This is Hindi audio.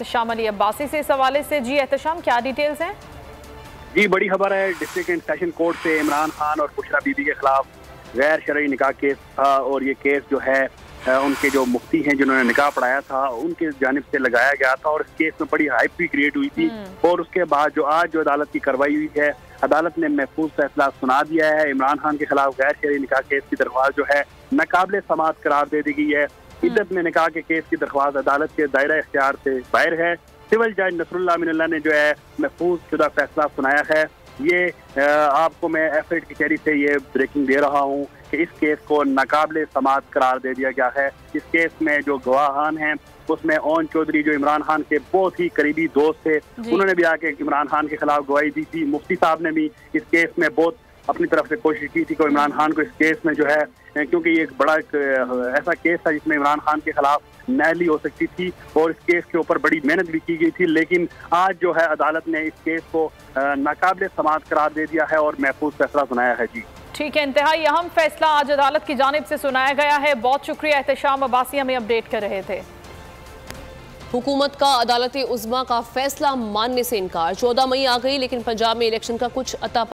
एहतशाम अली अब्बासी से इस हवाले से। जी एहतशाम, क्या डिटेल्स हैं? जी, बड़ी खबर है। डिस्ट्रिक्ट एंड सेशन कोर्ट से इमरान खान और बुशरा बीबी के खिलाफ गैर शरई निकाह केस था और ये केस जो है उनके जो मुफ्ती हैं जिन्होंने निकाह पढ़ाया था उनके जानिब से लगाया गया था और इस केस में बड़ी हाइप भी क्रिएट हुई थी। और उसके बाद जो आज जो अदालत की कार्रवाई हुई है, अदालत ने महफूज फैसला सुना दिया है। इमरान खान के खिलाफ गैर शरई निकाह केस की दरख्वास्त जो है नाकाबिले समाअत करार दे दी गई है। इद्दत में निकाह के केस की दरख्वास्त अदालत के दायरा इख्तियार से बाहर है। सिविल जज नसरुल्लाह अमीनुल्लाह ने जो है महफूज शुदा फैसला सुनाया है। ये आपको मैं एफएड कचहरी से ये ब्रेकिंग दे रहा हूँ कि इस केस को नाकाबिले समाअत करार दे दिया गया है। इस केस में जो गवाहान हैं उसमें ओन चौधरी जो इमरान खान के बहुत ही करीबी दोस्त थे, उन्होंने भी आके इमरान खान के खिलाफ गवाही दी थी। मुफ्ती साहब ने भी इस केस में बहुत अपनी तरफ से कोशिश की थी कि इमरान खान को इस केस में जो है, क्योंकि ये एक बड़ा ऐसा केस था जिसमें इमरान खान के खिलाफ नाअहली हो सकती थी और इस केस के ऊपर बड़ी मेहनत भी की गई थी। लेकिन आज जो है अदालत ने इस केस को नाकाबिले समाअत करार दे दिया है और महफूज फैसला सुनाया है। जी ठीक है, इंतहाई अहम फैसला आज अदालत की जानिब से सुनाया गया है। बहुत शुक्रिया एहतशाम अब्बासी, हमें अपडेट कर रहे थे। हुकूमत का अदालत उज़्मा का फैसला मानने से इनकार। 14 मई आ गई लेकिन पंजाब में इलेक्शन का कुछ अता